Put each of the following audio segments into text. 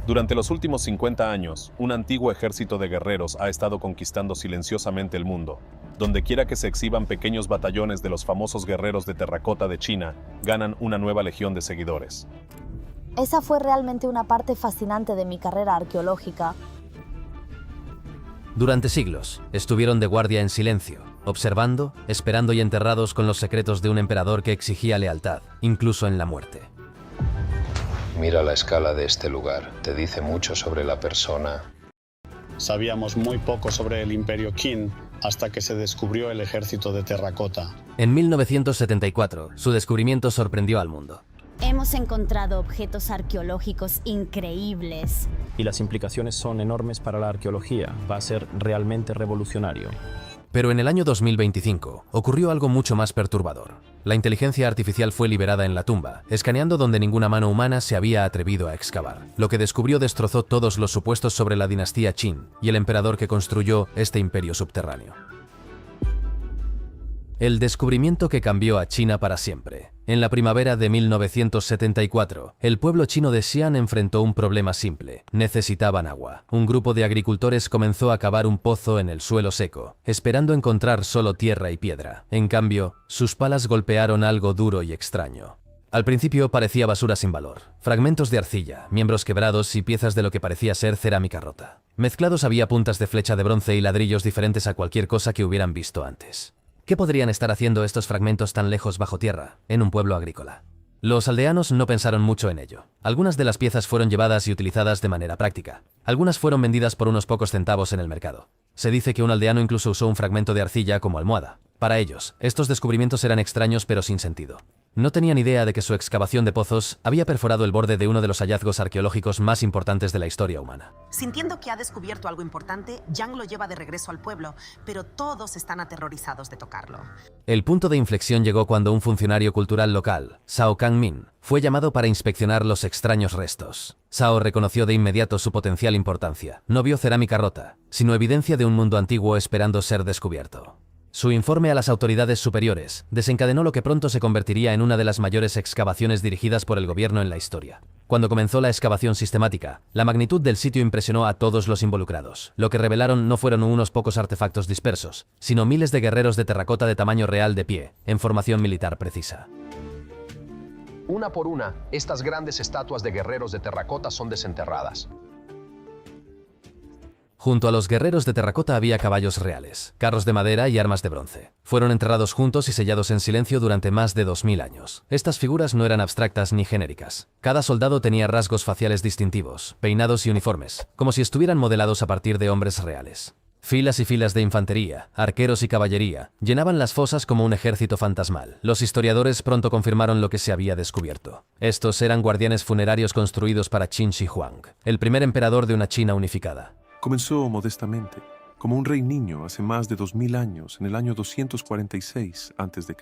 Durante los últimos 50 años, un antiguo ejército de guerreros ha estado conquistando silenciosamente el mundo. Donde quiera que se exhiban pequeños batallones de los famosos guerreros de terracota de China, ganan una nueva legión de seguidores. Esa fue realmente una parte fascinante de mi carrera arqueológica. Durante siglos, estuvieron de guardia en silencio, observando, esperando y enterrados con los secretos de un emperador que exigía lealtad, incluso en la muerte. Mira la escala de este lugar, te dice mucho sobre la persona. Sabíamos muy poco sobre el Imperio Qin hasta que se descubrió el ejército de terracota. En 1974, su descubrimiento sorprendió al mundo. Hemos encontrado objetos arqueológicos increíbles. Y las implicaciones son enormes para la arqueología. Va a ser realmente revolucionario. Pero en el año 2025 ocurrió algo mucho más perturbador. La inteligencia artificial fue liberada en la tumba, escaneando donde ninguna mano humana se había atrevido a excavar. Lo que descubrió destrozó todos los supuestos sobre la dinastía Qin y el emperador que construyó este imperio subterráneo. El descubrimiento que cambió a China para siempre. En la primavera de 1974, el pueblo chino de Xi'an enfrentó un problema simple. Necesitaban agua. Un grupo de agricultores comenzó a cavar un pozo en el suelo seco, esperando encontrar solo tierra y piedra. En cambio, sus palas golpearon algo duro y extraño. Al principio parecía basura sin valor. Fragmentos de arcilla, miembros quebrados y piezas de lo que parecía ser cerámica rota. Mezclados había puntas de flecha de bronce y ladrillos diferentes a cualquier cosa que hubieran visto antes. ¿Qué podrían estar haciendo estos fragmentos tan lejos bajo tierra, en un pueblo agrícola? Los aldeanos no pensaron mucho en ello. Algunas de las piezas fueron llevadas y utilizadas de manera práctica. Algunas fueron vendidas por unos pocos centavos en el mercado. Se dice que un aldeano incluso usó un fragmento de arcilla como almohada. Para ellos, estos descubrimientos eran extraños pero sin sentido. No tenían idea de que su excavación de pozos había perforado el borde de uno de los hallazgos arqueológicos más importantes de la historia humana. Sintiendo que ha descubierto algo importante, Yang lo lleva de regreso al pueblo, pero todos están aterrorizados de tocarlo. El punto de inflexión llegó cuando un funcionario cultural local, Zhao Kangmin, fue llamado para inspeccionar los extraños restos. Zhao reconoció de inmediato su potencial importancia. No vio cerámica rota, sino evidencia de un mundo antiguo esperando ser descubierto. Su informe a las autoridades superiores desencadenó lo que pronto se convertiría en una de las mayores excavaciones dirigidas por el gobierno en la historia. Cuando comenzó la excavación sistemática, la magnitud del sitio impresionó a todos los involucrados. Lo que revelaron no fueron unos pocos artefactos dispersos, sino miles de guerreros de terracota de tamaño real de pie, en formación militar precisa. Una por una, estas grandes estatuas de guerreros de terracota son desenterradas. Junto a los guerreros de terracota había caballos reales, carros de madera y armas de bronce. Fueron enterrados juntos y sellados en silencio durante más de 2000 años. Estas figuras no eran abstractas ni genéricas. Cada soldado tenía rasgos faciales distintivos, peinados y uniformes, como si estuvieran modelados a partir de hombres reales. Filas y filas de infantería, arqueros y caballería llenaban las fosas como un ejército fantasmal. Los historiadores pronto confirmaron lo que se había descubierto. Estos eran guardianes funerarios construidos para Qin Shi Huang, el primer emperador de una China unificada. Comenzó modestamente, como un rey niño hace más de 2000 años, en el año 246 a.C.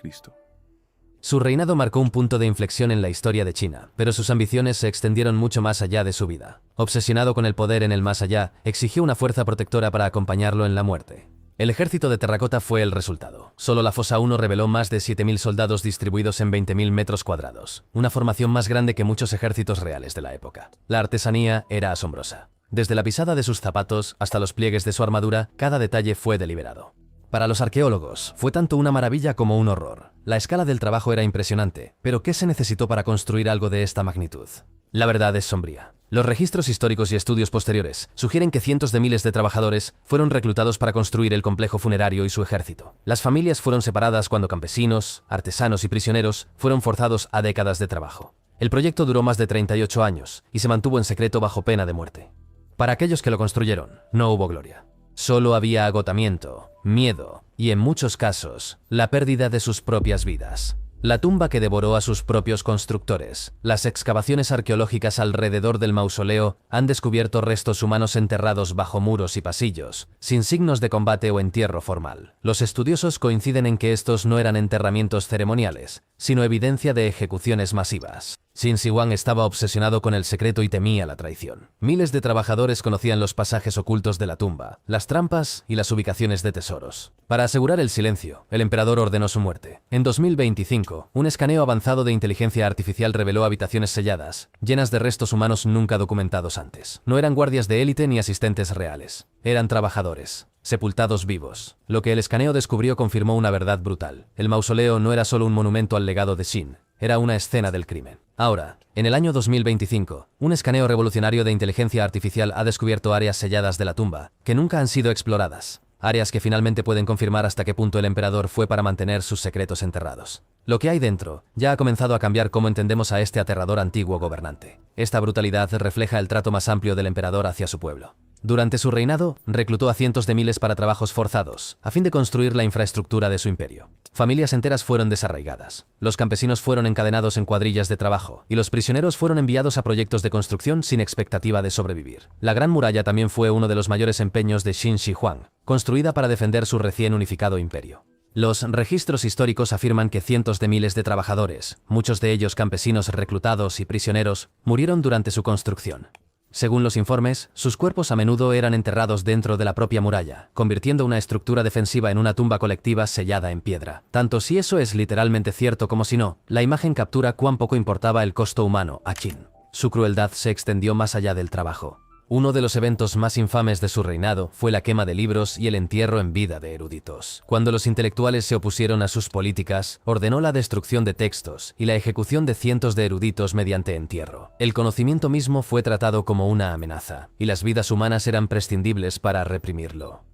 Su reinado marcó un punto de inflexión en la historia de China, pero sus ambiciones se extendieron mucho más allá de su vida. Obsesionado con el poder en el más allá, exigió una fuerza protectora para acompañarlo en la muerte. El ejército de terracota fue el resultado. Solo la fosa 1 reveló más de 7000 soldados distribuidos en 20.000 metros cuadrados, una formación más grande que muchos ejércitos reales de la época. La artesanía era asombrosa. Desde la pisada de sus zapatos hasta los pliegues de su armadura, cada detalle fue deliberado. Para los arqueólogos, fue tanto una maravilla como un horror. La escala del trabajo era impresionante, pero ¿qué se necesitó para construir algo de esta magnitud? La verdad es sombría. Los registros históricos y estudios posteriores sugieren que cientos de miles de trabajadores fueron reclutados para construir el complejo funerario y su ejército. Las familias fueron separadas cuando campesinos, artesanos y prisioneros fueron forzados a décadas de trabajo. El proyecto duró más de 38 años y se mantuvo en secreto bajo pena de muerte. Para aquellos que lo construyeron, no hubo gloria. Solo había agotamiento, miedo y, en muchos casos, la pérdida de sus propias vidas. La tumba que devoró a sus propios constructores. Las excavaciones arqueológicas alrededor del mausoleo han descubierto restos humanos enterrados bajo muros y pasillos, sin signos de combate o entierro formal. Los estudiosos coinciden en que estos no eran enterramientos ceremoniales, sino evidencia de ejecuciones masivas. Qin Shi Huang estaba obsesionado con el secreto y temía la traición. Miles de trabajadores conocían los pasajes ocultos de la tumba, las trampas y las ubicaciones de tesoros. Para asegurar el silencio, el emperador ordenó su muerte. En 2025, un escaneo avanzado de inteligencia artificial reveló habitaciones selladas, llenas de restos humanos nunca documentados antes. No eran guardias de élite ni asistentes reales. Eran trabajadores, sepultados vivos. Lo que el escaneo descubrió confirmó una verdad brutal. El mausoleo no era solo un monumento al legado de Qin, era una escena del crimen. Ahora, en el año 2025, un escaneo revolucionario de inteligencia artificial ha descubierto áreas selladas de la tumba, que nunca han sido exploradas. Áreas que finalmente pueden confirmar hasta qué punto el emperador fue para mantener sus secretos enterrados. Lo que hay dentro ya ha comenzado a cambiar cómo entendemos a este aterrador antiguo gobernante. Esta brutalidad refleja el trato más amplio del emperador hacia su pueblo. Durante su reinado, reclutó a cientos de miles para trabajos forzados, a fin de construir la infraestructura de su imperio. Familias enteras fueron desarraigadas. Los campesinos fueron encadenados en cuadrillas de trabajo, y los prisioneros fueron enviados a proyectos de construcción sin expectativa de sobrevivir. La Gran Muralla también fue uno de los mayores empeños de Qin Shi Huang, construida para defender su recién unificado imperio. Los registros históricos afirman que cientos de miles de trabajadores, muchos de ellos campesinos reclutados y prisioneros, murieron durante su construcción. Según los informes, sus cuerpos a menudo eran enterrados dentro de la propia muralla, convirtiendo una estructura defensiva en una tumba colectiva sellada en piedra. Tanto si eso es literalmente cierto como si no, la imagen captura cuán poco importaba el costo humano a Qin. Su crueldad se extendió más allá del trabajo. Uno de los eventos más infames de su reinado fue la quema de libros y el entierro en vida de eruditos. Cuando los intelectuales se opusieron a sus políticas, ordenó la destrucción de textos y la ejecución de cientos de eruditos mediante entierro. El conocimiento mismo fue tratado como una amenaza, y las vidas humanas eran prescindibles para reprimirlo.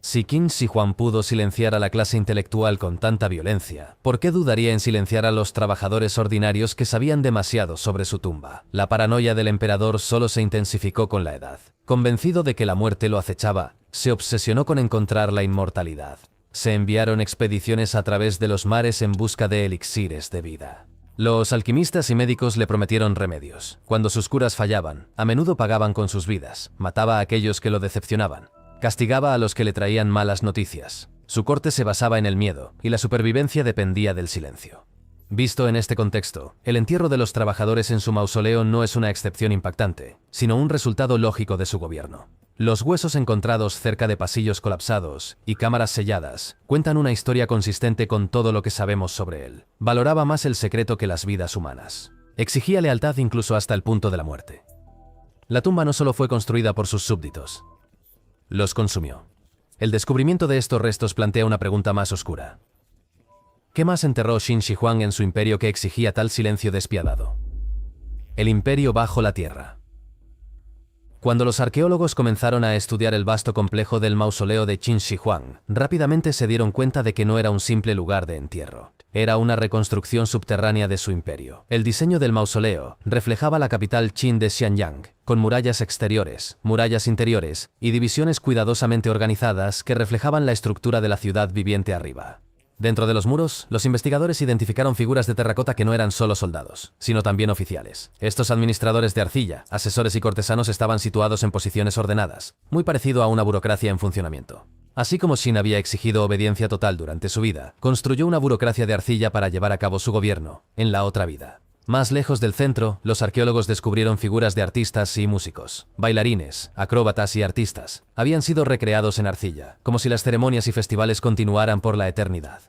Si Qin Shi Huang pudo silenciar a la clase intelectual con tanta violencia, ¿por qué dudaría en silenciar a los trabajadores ordinarios que sabían demasiado sobre su tumba? La paranoia del emperador solo se intensificó con la edad. Convencido de que la muerte lo acechaba, se obsesionó con encontrar la inmortalidad. Se enviaron expediciones a través de los mares en busca de elixires de vida. Los alquimistas y médicos le prometieron remedios. Cuando sus curas fallaban, a menudo pagaban con sus vidas, mataba a aquellos que lo decepcionaban. Castigaba a los que le traían malas noticias. Su corte se basaba en el miedo, y la supervivencia dependía del silencio. Visto en este contexto, el entierro de los trabajadores en su mausoleo no es una excepción impactante, sino un resultado lógico de su gobierno. Los huesos encontrados cerca de pasillos colapsados y cámaras selladas cuentan una historia consistente con todo lo que sabemos sobre él. Valoraba más el secreto que las vidas humanas. Exigía lealtad incluso hasta el punto de la muerte. La tumba no solo fue construida por sus súbditos, los consumió. El descubrimiento de estos restos plantea una pregunta más oscura. ¿Qué más enterró Qin Shi Huang en su imperio que exigía tal silencio despiadado? El imperio bajo la tierra. Cuando los arqueólogos comenzaron a estudiar el vasto complejo del mausoleo de Qin Shi Huang, rápidamente se dieron cuenta de que no era un simple lugar de entierro. Era una reconstrucción subterránea de su imperio. El diseño del mausoleo reflejaba la capital Qin de Xianyang, con murallas exteriores, murallas interiores y divisiones cuidadosamente organizadas que reflejaban la estructura de la ciudad viviente arriba. Dentro de los muros, los investigadores identificaron figuras de terracota que no eran solo soldados, sino también oficiales. Estos administradores de arcilla, asesores y cortesanos estaban situados en posiciones ordenadas, muy parecido a una burocracia en funcionamiento. Así como Qin había exigido obediencia total durante su vida, construyó una burocracia de arcilla para llevar a cabo su gobierno, en la otra vida. Más lejos del centro, los arqueólogos descubrieron figuras de artistas y músicos, bailarines, acróbatas y artistas. Habían sido recreados en arcilla, como si las ceremonias y festivales continuaran por la eternidad.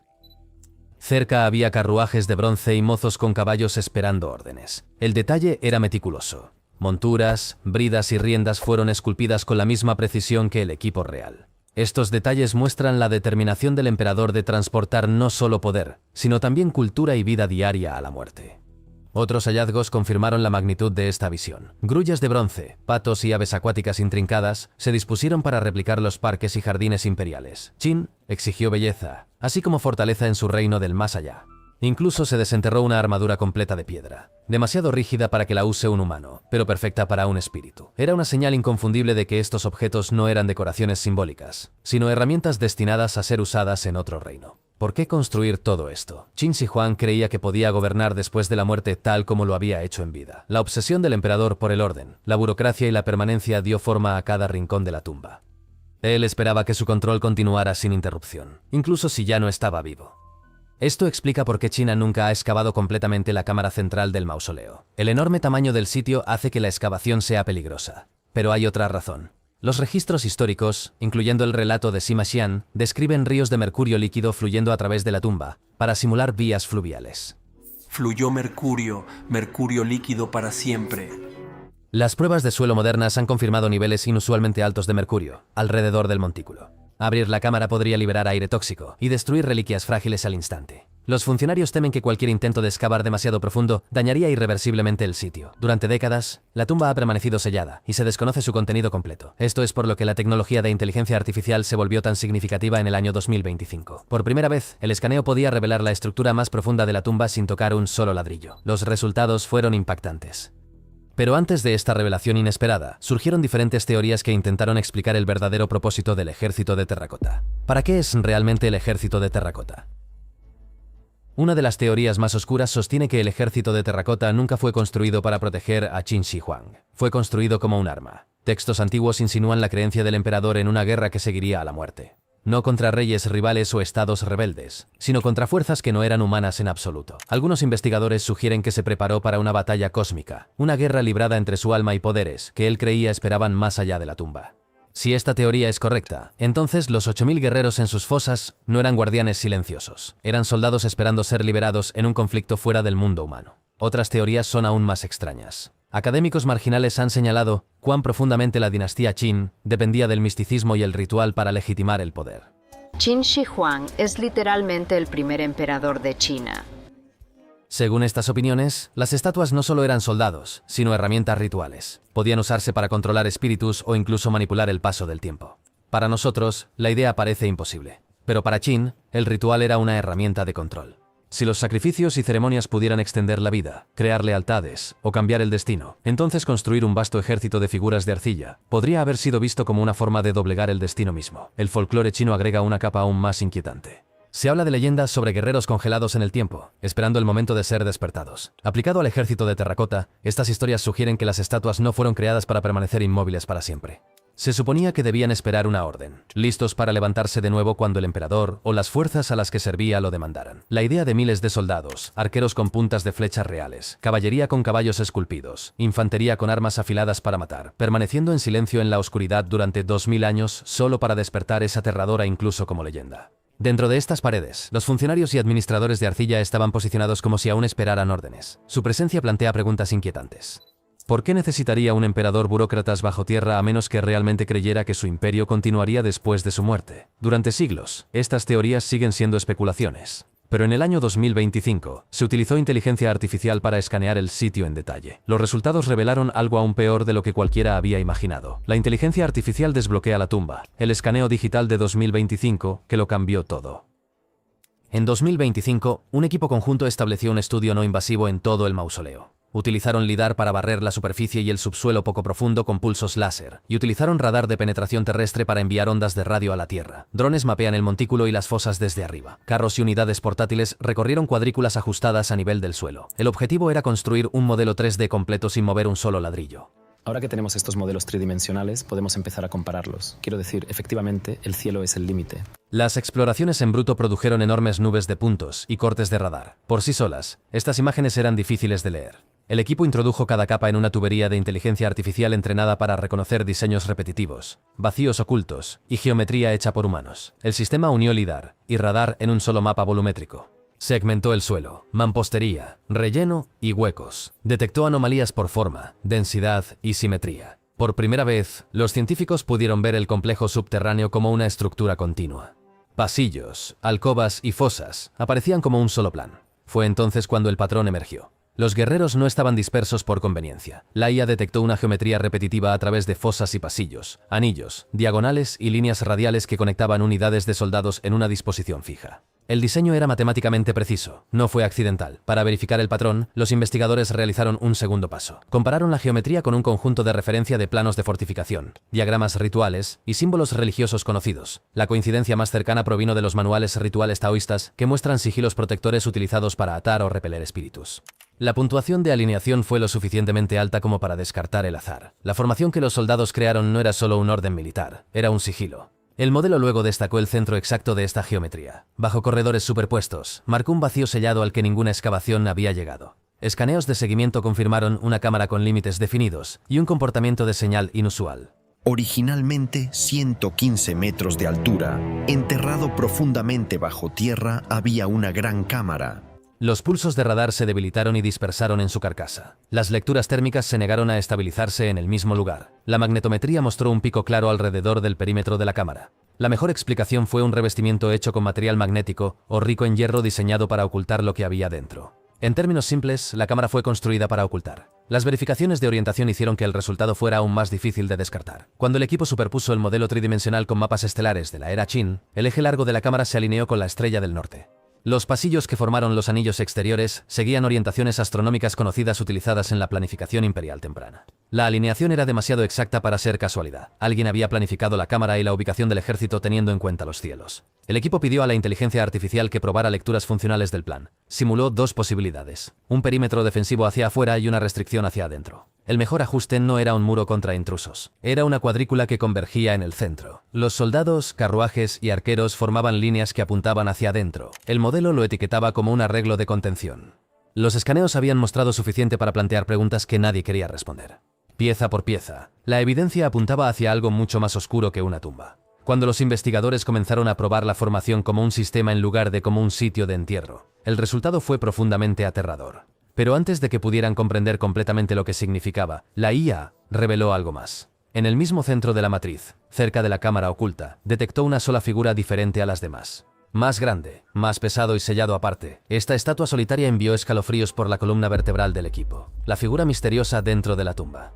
Cerca había carruajes de bronce y mozos con caballos esperando órdenes. El detalle era meticuloso. Monturas, bridas y riendas fueron esculpidas con la misma precisión que el equipo real. Estos detalles muestran la determinación del emperador de transportar no solo poder, sino también cultura y vida diaria a la muerte. Otros hallazgos confirmaron la magnitud de esta visión. Grullas de bronce, patos y aves acuáticas intrincadas se dispusieron para replicar los parques y jardines imperiales. Qin exigió belleza, así como fortaleza en su reino del más allá. Incluso se desenterró una armadura completa de piedra, demasiado rígida para que la use un humano, pero perfecta para un espíritu. Era una señal inconfundible de que estos objetos no eran decoraciones simbólicas, sino herramientas destinadas a ser usadas en otro reino. ¿Por qué construir todo esto? Qin Shi Huang creía que podía gobernar después de la muerte tal como lo había hecho en vida. La obsesión del emperador por el orden, la burocracia y la permanencia dio forma a cada rincón de la tumba. Él esperaba que su control continuara sin interrupción, incluso si ya no estaba vivo. Esto explica por qué China nunca ha excavado completamente la cámara central del mausoleo. El enorme tamaño del sitio hace que la excavación sea peligrosa. Pero hay otra razón. Los registros históricos, incluyendo el relato de Sima Xian, describen ríos de mercurio líquido fluyendo a través de la tumba, para simular vías fluviales. Fluyó mercurio, mercurio líquido para siempre. Las pruebas de suelo modernas han confirmado niveles inusualmente altos de mercurio, alrededor del montículo. Abrir la cámara podría liberar aire tóxico y destruir reliquias frágiles al instante. Los funcionarios temen que cualquier intento de excavar demasiado profundo dañaría irreversiblemente el sitio. Durante décadas, la tumba ha permanecido sellada y se desconoce su contenido completo. Esto es por lo que la tecnología de inteligencia artificial se volvió tan significativa en el año 2025. Por primera vez, el escaneo podía revelar la estructura más profunda de la tumba sin tocar un solo ladrillo. Los resultados fueron impactantes. Pero antes de esta revelación inesperada, surgieron diferentes teorías que intentaron explicar el verdadero propósito del ejército de terracota. ¿Para qué es realmente el ejército de terracota? Una de las teorías más oscuras sostiene que el ejército de terracota nunca fue construido para proteger a Qin Shi Huang. Fue construido como un arma. Textos antiguos insinúan la creencia del emperador en una guerra que seguiría a la muerte. No contra reyes rivales o estados rebeldes, sino contra fuerzas que no eran humanas en absoluto. Algunos investigadores sugieren que se preparó para una batalla cósmica, una guerra librada entre su alma y poderes que él creía esperaban más allá de la tumba. Si esta teoría es correcta, entonces los 8000 guerreros en sus fosas no eran guardianes silenciosos, eran soldados esperando ser liberados en un conflicto fuera del mundo humano. Otras teorías son aún más extrañas. Académicos marginales han señalado cuán profundamente la dinastía Qin dependía del misticismo y el ritual para legitimar el poder. Qin Shi Huang es literalmente el primer emperador de China. Según estas opiniones, las estatuas no solo eran soldados, sino herramientas rituales. Podían usarse para controlar espíritus o incluso manipular el paso del tiempo. Para nosotros, la idea parece imposible. Pero para Qin, el ritual era una herramienta de control. Si los sacrificios y ceremonias pudieran extender la vida, crear lealtades o cambiar el destino, entonces construir un vasto ejército de figuras de arcilla podría haber sido visto como una forma de doblegar el destino mismo. El folclore chino agrega una capa aún más inquietante. Se habla de leyendas sobre guerreros congelados en el tiempo, esperando el momento de ser despertados. Aplicado al ejército de terracota, estas historias sugieren que las estatuas no fueron creadas para permanecer inmóviles para siempre. Se suponía que debían esperar una orden, listos para levantarse de nuevo cuando el emperador o las fuerzas a las que servía lo demandaran. La idea de miles de soldados, arqueros con puntas de flechas reales, caballería con caballos esculpidos, infantería con armas afiladas para matar, permaneciendo en silencio en la oscuridad durante 2000 años solo para despertar es aterradora incluso como leyenda. Dentro de estas paredes, los funcionarios y administradores de arcilla estaban posicionados como si aún esperaran órdenes. Su presencia plantea preguntas inquietantes. ¿Por qué necesitaría un emperador burócratas bajo tierra a menos que realmente creyera que su imperio continuaría después de su muerte? Durante siglos, estas teorías siguen siendo especulaciones. Pero en el año 2025, se utilizó inteligencia artificial para escanear el sitio en detalle. Los resultados revelaron algo aún peor de lo que cualquiera había imaginado. La inteligencia artificial desbloquea la tumba, el escaneo digital de 2025, que lo cambió todo. En 2025, un equipo conjunto estableció un estudio no invasivo en todo el mausoleo. Utilizaron LIDAR para barrer la superficie y el subsuelo poco profundo con pulsos láser, y utilizaron radar de penetración terrestre para enviar ondas de radio a la Tierra. Drones mapean el montículo y las fosas desde arriba. Carros y unidades portátiles recorrieron cuadrículas ajustadas a nivel del suelo. El objetivo era construir un modelo 3D completo sin mover un solo ladrillo. Ahora que tenemos estos modelos tridimensionales, podemos empezar a compararlos. Quiero decir, efectivamente, el cielo es el límite. Las exploraciones en bruto produjeron enormes nubes de puntos y cortes de radar. Por sí solas, estas imágenes eran difíciles de leer. El equipo introdujo cada capa en una tubería de inteligencia artificial entrenada para reconocer diseños repetitivos, vacíos ocultos y geometría hecha por humanos. El sistema unió LIDAR y radar en un solo mapa volumétrico. Segmentó el suelo, mampostería, relleno y huecos. Detectó anomalías por forma, densidad y simetría. Por primera vez, los científicos pudieron ver el complejo subterráneo como una estructura continua. Pasillos, alcobas y fosas aparecían como un solo plan. Fue entonces cuando el patrón emergió. Los guerreros no estaban dispersos por conveniencia. La IA detectó una geometría repetitiva a través de fosas y pasillos, anillos, diagonales y líneas radiales que conectaban unidades de soldados en una disposición fija. El diseño era matemáticamente preciso, no fue accidental. Para verificar el patrón, los investigadores realizaron un segundo paso. Compararon la geometría con un conjunto de referencia de planos de fortificación, diagramas rituales y símbolos religiosos conocidos. La coincidencia más cercana provino de los manuales rituales taoístas que muestran sigilos protectores utilizados para atar o repeler espíritus. La puntuación de alineación fue lo suficientemente alta como para descartar el azar. La formación que los soldados crearon no era solo un orden militar, era un sigilo. El modelo luego destacó el centro exacto de esta geometría. Bajo corredores superpuestos, marcó un vacío sellado al que ninguna excavación había llegado. Escaneos de seguimiento confirmaron una cámara con límites definidos y un comportamiento de señal inusual. Originalmente 115 metros de altura, enterrado profundamente bajo tierra, había una gran cámara. Los pulsos de radar se debilitaron y dispersaron en su carcasa. Las lecturas térmicas se negaron a estabilizarse en el mismo lugar. La magnetometría mostró un pico claro alrededor del perímetro de la cámara. La mejor explicación fue un revestimiento hecho con material magnético o rico en hierro diseñado para ocultar lo que había dentro. En términos simples, la cámara fue construida para ocultar. Las verificaciones de orientación hicieron que el resultado fuera aún más difícil de descartar. Cuando el equipo superpuso el modelo tridimensional con mapas estelares de la era Qin, el eje largo de la cámara se alineó con la estrella del norte. Los pasillos que formaron los anillos exteriores seguían orientaciones astronómicas conocidas utilizadas en la planificación imperial temprana. La alineación era demasiado exacta para ser casualidad. Alguien había planificado la cámara y la ubicación del ejército teniendo en cuenta los cielos. El equipo pidió a la inteligencia artificial que probara lecturas funcionales del plan. Simuló dos posibilidades: un perímetro defensivo hacia afuera y una restricción hacia adentro. El mejor ajuste no era un muro contra intrusos. Era una cuadrícula que convergía en el centro. Los soldados, carruajes y arqueros formaban líneas que apuntaban hacia adentro. El modelo lo etiquetaba como un arreglo de contención. Los escaneos habían mostrado suficiente para plantear preguntas que nadie quería responder. Pieza por pieza, la evidencia apuntaba hacia algo mucho más oscuro que una tumba. Cuando los investigadores comenzaron a probar la formación como un sistema en lugar de como un sitio de entierro, el resultado fue profundamente aterrador. Pero antes de que pudieran comprender completamente lo que significaba, la IA reveló algo más. En el mismo centro de la matriz, cerca de la cámara oculta, detectó una sola figura diferente a las demás. Más grande, más pesado y sellado aparte, esta estatua solitaria envió escalofríos por la columna vertebral del equipo. La figura misteriosa dentro de la tumba.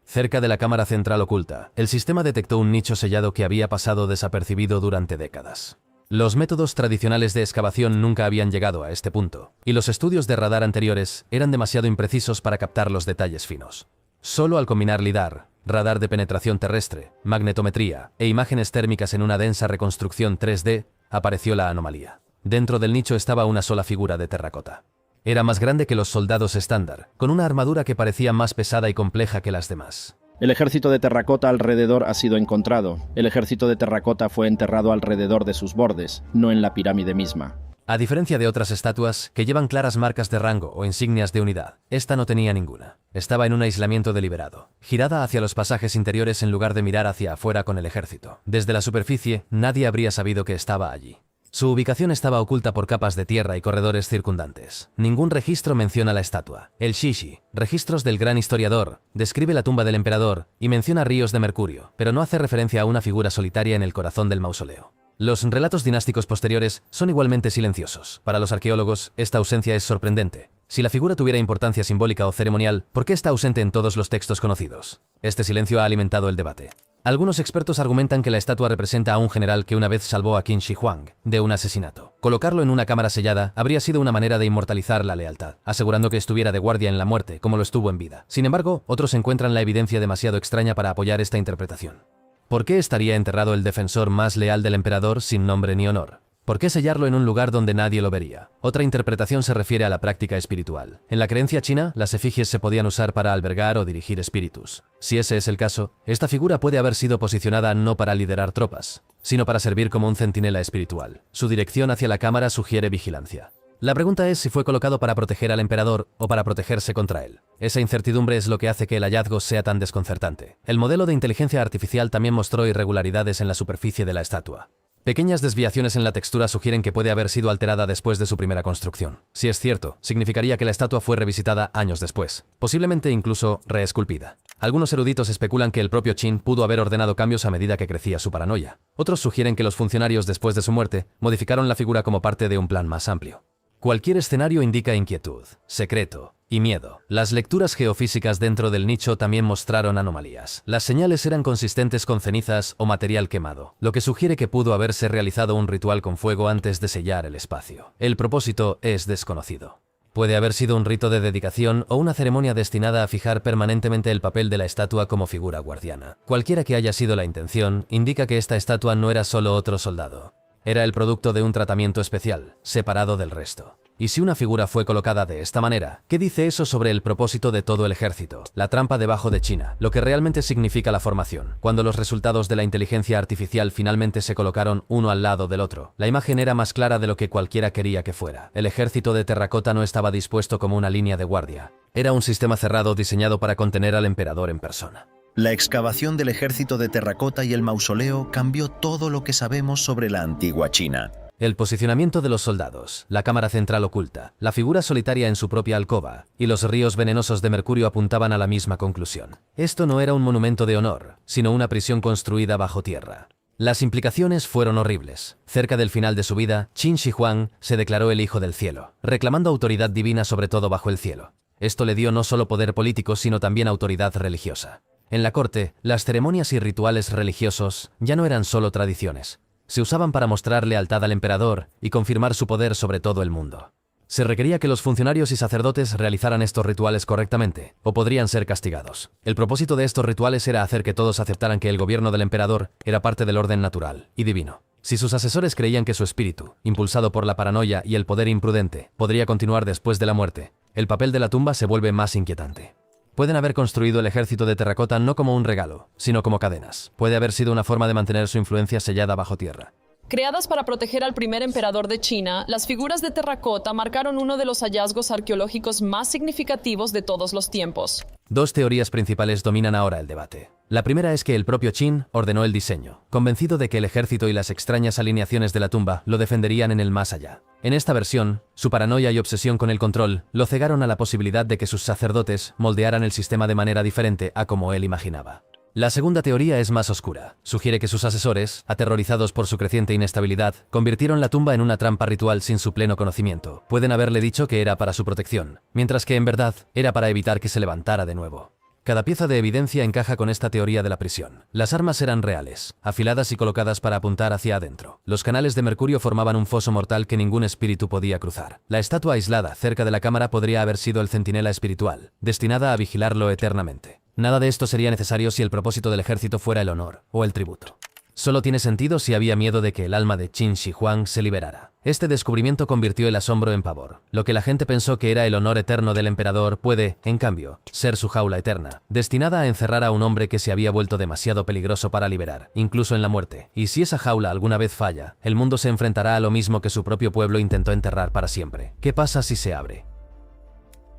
Cerca de la cámara central oculta, el sistema detectó un nicho sellado que había pasado desapercibido durante décadas. Los métodos tradicionales de excavación nunca habían llegado a este punto, y los estudios de radar anteriores eran demasiado imprecisos para captar los detalles finos. Solo al combinar LIDAR, radar de penetración terrestre, magnetometría e imágenes térmicas en una densa reconstrucción 3D, apareció la anomalía. Dentro del nicho estaba una sola figura de terracota. Era más grande que los soldados estándar, con una armadura que parecía más pesada y compleja que las demás. El ejército de terracota alrededor ha sido encontrado. El ejército de terracota fue enterrado alrededor de sus bordes, no en la pirámide misma. A diferencia de otras estatuas, que llevan claras marcas de rango o insignias de unidad, esta no tenía ninguna. Estaba en un aislamiento deliberado, girada hacia los pasajes interiores en lugar de mirar hacia afuera con el ejército. Desde la superficie, nadie habría sabido que estaba allí. Su ubicación estaba oculta por capas de tierra y corredores circundantes. Ningún registro menciona la estatua. El Shishi, registros del gran historiador, describe la tumba del emperador y menciona ríos de mercurio, pero no hace referencia a una figura solitaria en el corazón del mausoleo. Los relatos dinásticos posteriores son igualmente silenciosos. Para los arqueólogos, esta ausencia es sorprendente. Si la figura tuviera importancia simbólica o ceremonial, ¿por qué está ausente en todos los textos conocidos? Este silencio ha alimentado el debate. Algunos expertos argumentan que la estatua representa a un general que una vez salvó a Qin Shi Huang de un asesinato. Colocarlo en una cámara sellada habría sido una manera de inmortalizar la lealtad, asegurando que estuviera de guardia en la muerte, como lo estuvo en vida. Sin embargo, otros encuentran la evidencia demasiado extraña para apoyar esta interpretación. ¿Por qué estaría enterrado el defensor más leal del emperador sin nombre ni honor? ¿Por qué sellarlo en un lugar donde nadie lo vería? Otra interpretación se refiere a la práctica espiritual. En la creencia china, las efigies se podían usar para albergar o dirigir espíritus. Si ese es el caso, esta figura puede haber sido posicionada no para liderar tropas, sino para servir como un centinela espiritual. Su dirección hacia la cámara sugiere vigilancia. La pregunta es si fue colocado para proteger al emperador o para protegerse contra él. Esa incertidumbre es lo que hace que el hallazgo sea tan desconcertante. El modelo de inteligencia artificial también mostró irregularidades en la superficie de la estatua. Pequeñas desviaciones en la textura sugieren que puede haber sido alterada después de su primera construcción. Si es cierto, significaría que la estatua fue revisitada años después, posiblemente incluso reesculpida. Algunos eruditos especulan que el propio Qin pudo haber ordenado cambios a medida que crecía su paranoia. Otros sugieren que los funcionarios después de su muerte modificaron la figura como parte de un plan más amplio. Cualquier escenario indica inquietud, secreto y miedo. Las lecturas geofísicas dentro del nicho también mostraron anomalías. Las señales eran consistentes con cenizas o material quemado, lo que sugiere que pudo haberse realizado un ritual con fuego antes de sellar el espacio. El propósito es desconocido. Puede haber sido un rito de dedicación o una ceremonia destinada a fijar permanentemente el papel de la estatua como figura guardiana. Cualquiera que haya sido la intención, indica que esta estatua no era solo otro soldado. Era el producto de un tratamiento especial, separado del resto. Y si una figura fue colocada de esta manera, ¿qué dice eso sobre el propósito de todo el ejército? La trampa debajo de China, lo que realmente significa la formación. Cuando los resultados de la inteligencia artificial finalmente se colocaron uno al lado del otro, la imagen era más clara de lo que cualquiera quería que fuera. El ejército de terracota no estaba dispuesto como una línea de guardia. Era un sistema cerrado diseñado para contener al emperador en persona. La excavación del ejército de terracota y el mausoleo cambió todo lo que sabemos sobre la antigua China. El posicionamiento de los soldados, la cámara central oculta, la figura solitaria en su propia alcoba y los ríos venenosos de mercurio apuntaban a la misma conclusión. Esto no era un monumento de honor, sino una prisión construida bajo tierra. Las implicaciones fueron horribles. Cerca del final de su vida, Qin Shi Huang se declaró el hijo del cielo, reclamando autoridad divina sobre todo bajo el cielo. Esto le dio no solo poder político, sino también autoridad religiosa. En la corte, las ceremonias y rituales religiosos ya no eran solo tradiciones. Se usaban para mostrar lealtad al emperador y confirmar su poder sobre todo el mundo. Se requería que los funcionarios y sacerdotes realizaran estos rituales correctamente, o podrían ser castigados. El propósito de estos rituales era hacer que todos aceptaran que el gobierno del emperador era parte del orden natural y divino. Si sus asesores creían que su espíritu, impulsado por la paranoia y el poder imprudente, podría continuar después de la muerte, el papel de la tumba se vuelve más inquietante. Pueden haber construido el ejército de terracota no como un regalo, sino como cadenas. Puede haber sido una forma de mantener su influencia sellada bajo tierra. Creadas para proteger al primer emperador de China, las figuras de terracota marcaron uno de los hallazgos arqueológicos más significativos de todos los tiempos. Dos teorías principales dominan ahora el debate. La primera es que el propio Qin ordenó el diseño, convencido de que el ejército y las extrañas alineaciones de la tumba lo defenderían en el más allá. En esta versión, su paranoia y obsesión con el control lo cegaron a la posibilidad de que sus sacerdotes moldearan el sistema de manera diferente a como él imaginaba. La segunda teoría es más oscura. Sugiere que sus asesores, aterrorizados por su creciente inestabilidad, convirtieron la tumba en una trampa ritual sin su pleno conocimiento. Pueden haberle dicho que era para su protección, mientras que en verdad era para evitar que se levantara de nuevo. Cada pieza de evidencia encaja con esta teoría de la prisión. Las armas eran reales, afiladas y colocadas para apuntar hacia adentro. Los canales de mercurio formaban un foso mortal que ningún espíritu podía cruzar. La estatua aislada cerca de la cámara podría haber sido el centinela espiritual, destinada a vigilarlo eternamente. Nada de esto sería necesario si el propósito del ejército fuera el honor o el tributo. Solo tiene sentido si había miedo de que el alma de Qin Shi Huang se liberara. Este descubrimiento convirtió el asombro en pavor. Lo que la gente pensó que era el honor eterno del emperador puede, en cambio, ser su jaula eterna, destinada a encerrar a un hombre que se había vuelto demasiado peligroso para liberar, incluso en la muerte. Y si esa jaula alguna vez falla, el mundo se enfrentará a lo mismo que su propio pueblo intentó enterrar para siempre. ¿Qué pasa si se abre?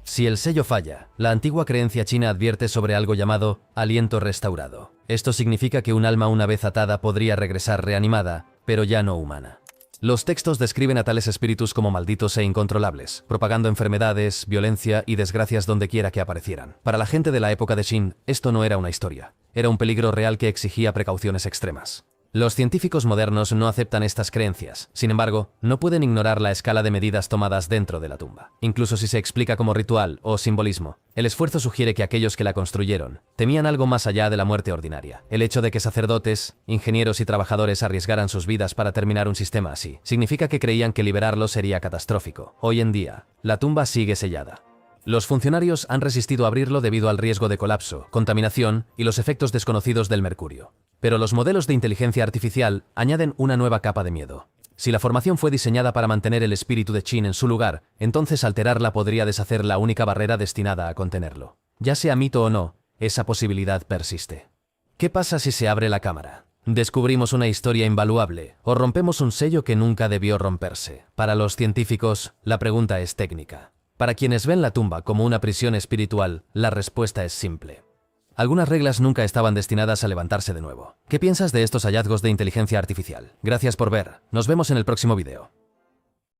Si el sello falla, la antigua creencia china advierte sobre algo llamado aliento restaurado. Esto significa que un alma una vez atada podría regresar reanimada, pero ya no humana. Los textos describen a tales espíritus como malditos e incontrolables, propagando enfermedades, violencia y desgracias donde quiera que aparecieran. Para la gente de la época de Qin, esto no era una historia. Era un peligro real que exigía precauciones extremas. Los científicos modernos no aceptan estas creencias, sin embargo, no pueden ignorar la escala de medidas tomadas dentro de la tumba. Incluso si se explica como ritual o simbolismo, el esfuerzo sugiere que aquellos que la construyeron temían algo más allá de la muerte ordinaria. El hecho de que sacerdotes, ingenieros y trabajadores arriesgaran sus vidas para terminar un sistema así, significa que creían que liberarlo sería catastrófico. Hoy en día, la tumba sigue sellada. Los funcionarios han resistido abrirlo debido al riesgo de colapso, contaminación y los efectos desconocidos del mercurio. Pero los modelos de inteligencia artificial añaden una nueva capa de miedo. Si la formación fue diseñada para mantener el espíritu de Qin en su lugar, entonces alterarla podría deshacer la única barrera destinada a contenerlo. Ya sea mito o no, esa posibilidad persiste. ¿Qué pasa si se abre la cámara? Descubrimos una historia invaluable, o rompemos un sello que nunca debió romperse. Para los científicos, la pregunta es técnica. Para quienes ven la tumba como una prisión espiritual, la respuesta es simple. Algunas reglas nunca estaban destinadas a levantarse de nuevo. ¿Qué piensas de estos hallazgos de inteligencia artificial? Gracias por ver. Nos vemos en el próximo video.